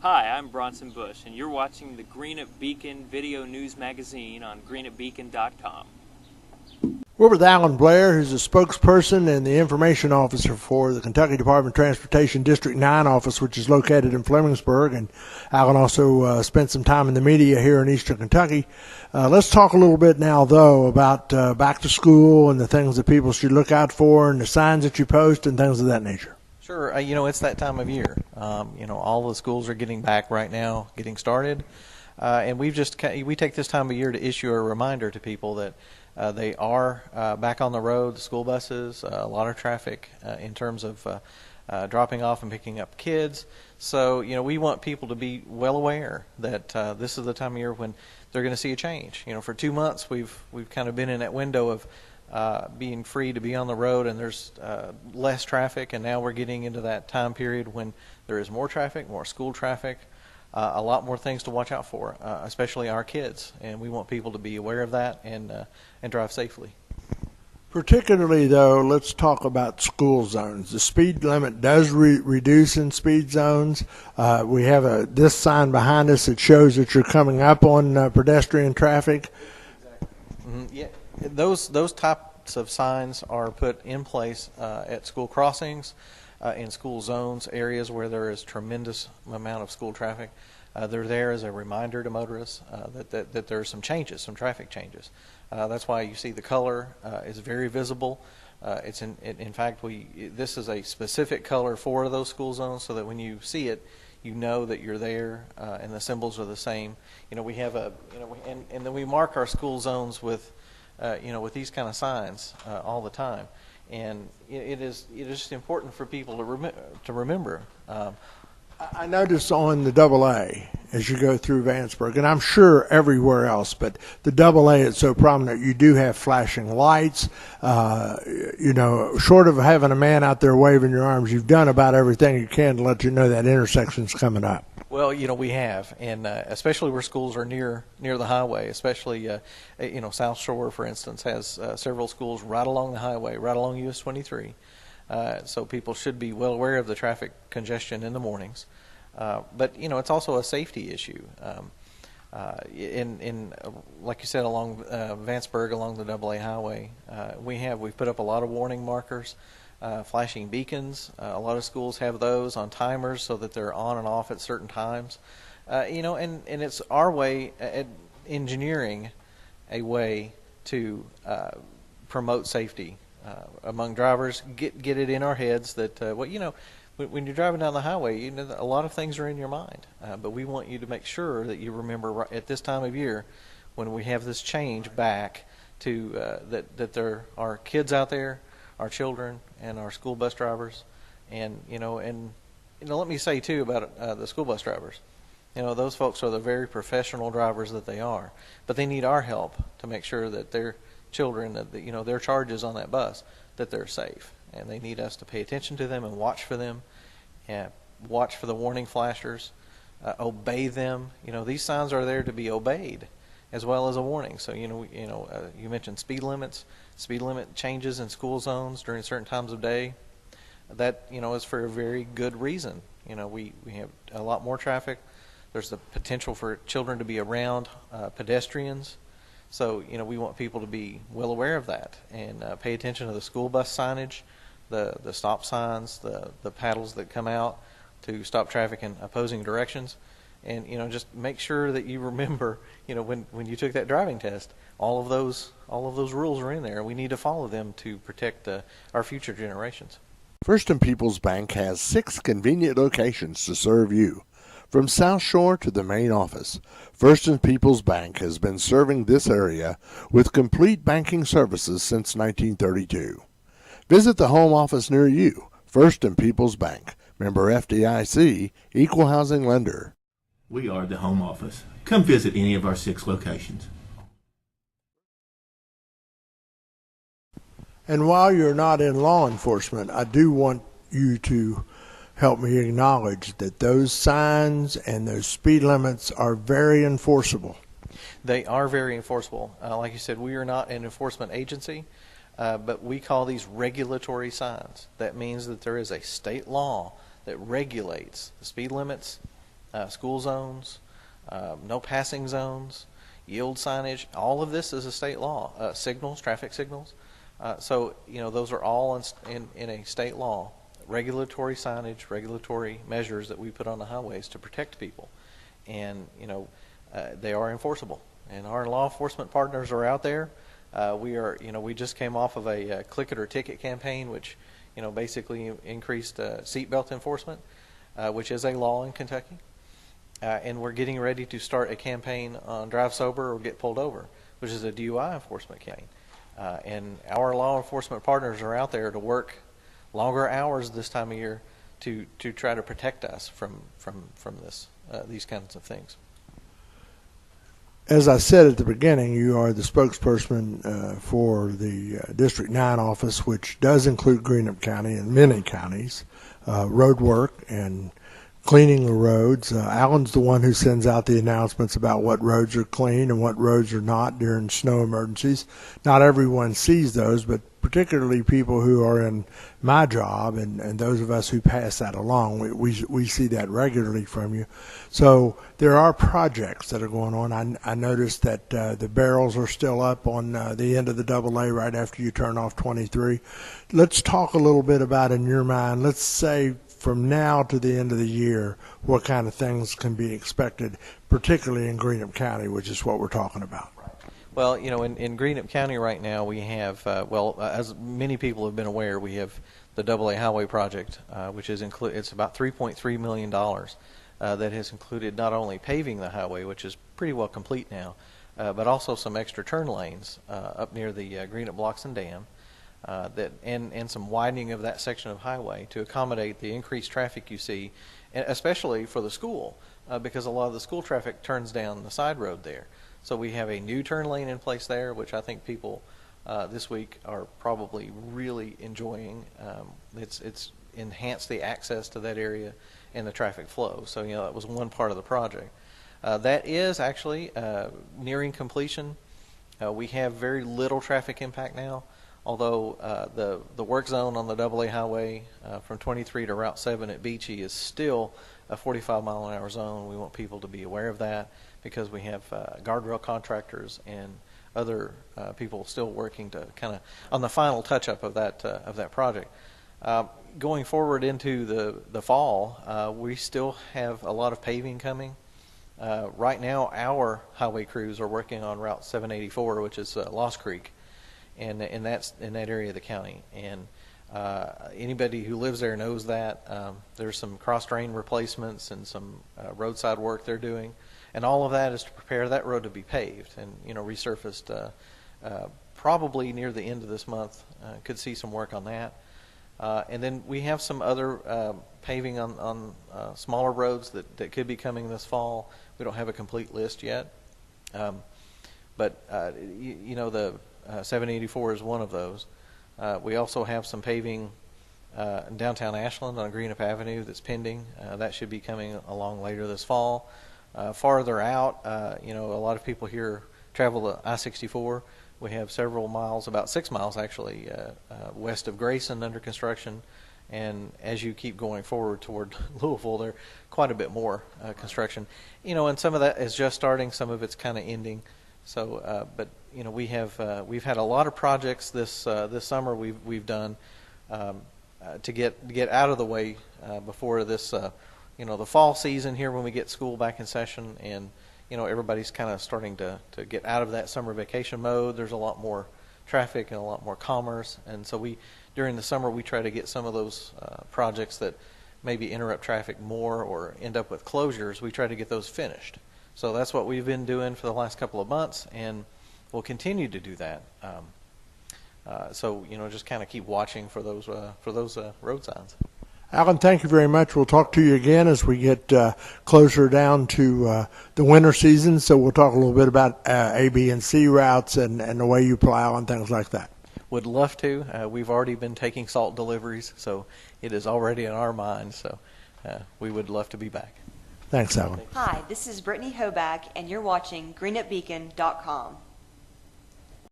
Hi, I'm Bronson Bush, and you're watching the Greenup Beacon video news magazine on greenupbeacon.com. We're with Allen Blair, who's a spokesperson and the information officer for the Kentucky Department of Transportation District 9 office, which is located in Flemingsburg. And Allen also spent some time in the media here in eastern Kentucky. Let's talk a little bit now, though, about back to school and the things that people should look out for and the signs that you post and things of that nature. Sure. It's that time of year. All the schools are getting back right now, getting started. And we take this time of year to issue a reminder to people that they are back on the road, the school buses, a lot of traffic in terms of dropping off and picking up kids. So, we want people to be well aware that this is the time of year when they're going to see a change. For 2 months, we've kind of been in that window of being free to be on the road, and there's less traffic, and now we're getting into that time period when there is more traffic, more school traffic, a lot more things to watch out for, especially our kids, and we want people to be aware of that and drive safely. Particularly, though, let's talk about school zones. The speed limit does reduce in speed zones. We have this sign behind us that shows that you're coming up on pedestrian traffic. Exactly. Mm-hmm. Yeah. Those types of signs are put in place at school crossings, in school zones, areas where there is tremendous amount of school traffic. They're there as a reminder to motorists that there are some changes, some traffic changes. That's why you see the color is very visible. It's in fact, this is a specific color for those school zones, so that when you see it, you know that you're there, and the symbols are the same. We have and then we mark our school zones with these kind of signs all the time, and it is just important for people to remember. I noticed on the AA as you go through Vanceburg, and I'm sure everywhere else, but the AA is so prominent. You do have flashing lights. Short of having a man out there waving your arms, you've done about everything you can to let you know that intersection's coming up. Well, we have, and especially where schools are near the highway, especially, South Shore, for instance, has several schools right along the highway, right along US 23. So people should be well aware of the traffic congestion in the mornings. But, it's also a safety issue. Like you said, along Vanceburg, along the AA highway, we've put up a lot of warning markers. Flashing beacons. A lot of schools have those on timers so that they're on and off at certain times. And it's our way at engineering a way to promote safety among drivers. Get it in our heads that when you're driving down the highway, a lot of things are in your mind. But we want you to make sure that you remember at this time of year, when we have this change back to that there are kids out there, our children and our school bus drivers, and let me say too about the school bus drivers. Those folks are the very professional drivers that they are, but they need our help to make sure that their children, that their charges on that bus, that they're safe, and they need us to pay attention to them and watch for them, and watch for the warning flashers, obey them. These signs are there to be obeyed, as well as a warning. So you mentioned speed limits. Speed limit changes in school zones during certain times of day. That is for a very good reason. We have a lot more traffic. There's the potential for children to be around pedestrians. So we want people to be well aware of that and pay attention to the school bus signage, the stop signs, the paddles that come out to stop traffic in opposing directions. And just make sure that you remember, when you took that driving test, all of those rules are in there. We need to follow them to protect our future generations. First and Peoples Bank has 6 convenient locations to serve you. From South Shore to the main office, First and Peoples Bank has been serving this area with complete banking services since 1932. Visit the home office near you. First and Peoples Bank, member FDIC, equal housing lender. We are the home office. Come visit any of our 6 locations. And while you're not in law enforcement, I do want you to help me acknowledge that those signs and those speed limits are very enforceable. They are very enforceable. Like you said, we are not an enforcement agency, but we call these regulatory signs. That means that there is a state law that regulates the speed limits, school zones, no passing zones, yield signage. All of this is a state law. Signals, traffic signals. So those are all in a state law. Regulatory signage, regulatory measures that we put on the highways to protect people, and they are enforceable. And our law enforcement partners are out there. We just came off of a click it or ticket campaign, which basically increased seatbelt enforcement, which is a law in Kentucky. And we're getting ready to start a campaign on drive sober or get pulled over, which is a DUI enforcement campaign. And our law enforcement partners are out there to work longer hours this time of year to try to protect us from these kinds of things. As I said at the beginning, you are the spokesperson for the District 9 office, which does include Greenup County and many counties, road work and cleaning the roads. Allen's the one who sends out the announcements about what roads are clean and what roads are not during snow emergencies. Not everyone sees those, but particularly people who are in my job and those of us who pass that along, we see that regularly from you. So there are projects that are going on. I noticed that the barrels are still up on the end of the AA right after you turn off 23. Let's talk a little bit about, in your mind, let's say from now to the end of the year, what kind of things can be expected, particularly in Greenup County, which is what we're talking about. Well, in Greenup County right now, we have, as many people have been aware, we have the AA Highway project, which is it's about $3.3 million that has included not only paving the highway, which is pretty well complete now, but also some extra turn lanes up near the Greenup Blocks and Dam, and some widening of that section of highway to accommodate the increased traffic you see, especially for the school, because a lot of the school traffic turns down the side road there. So we have a new turn lane in place there, which I think people this week are probably really enjoying. It's enhanced the access to that area and the traffic flow. So that was one part of the project. That is actually nearing completion. We have very little traffic impact now, although the work zone on the AA highway from 23 to Route 7 at Beachy is still a 45-mile-an-hour zone. We want people to be aware of that, because we have guardrail contractors and other people still working to kind of on the final touch-up of that project. Going forward into the fall, we still have a lot of paving coming. Right now, our highway crews are working on Route 784, which is Lost Creek, and that's in that area of the county. And anybody who lives there knows that. There's some cross-drain replacements and some roadside work they're doing. And all of that is to prepare that road to be paved and resurfaced. Probably near the end of this month, could see some work on that. And then we have some other paving on smaller roads that could be coming this fall. We don't have a complete list yet, but the 784 is one of those. We also have some paving in downtown Ashland on Greenup Avenue that's pending. That should be coming along later this fall. Farther out, a lot of people here travel to I-64. We have several miles, about 6 miles actually, west of Grayson under construction. And as you keep going forward toward Louisville, there's quite a bit more construction. And some of that is just starting, some of it's kind of ending. So, but we've had a lot of projects this summer we've done to get out of the way before this. The fall season here when we get school back in session, and everybody's kind of starting to get out of that summer vacation mode. There's a lot more traffic and a lot more commerce, and so during the summer we try to get some of those projects that maybe interrupt traffic more or end up with closures. We try to get those finished. So that's what we've been doing for the last couple of months, and we'll continue to do that. So just kind of keep watching for those road signs. Allen, thank you very much. We'll talk to you again as we get closer down to the winter season. So we'll talk a little bit about A, B, and C routes and the way you plow and things like that. Would love to. We've already been taking salt deliveries, so it is already in our minds. So we would love to be back. Thanks, Allen. Hi, this is Brittany Hoback, and you're watching GreenupBeacon.com.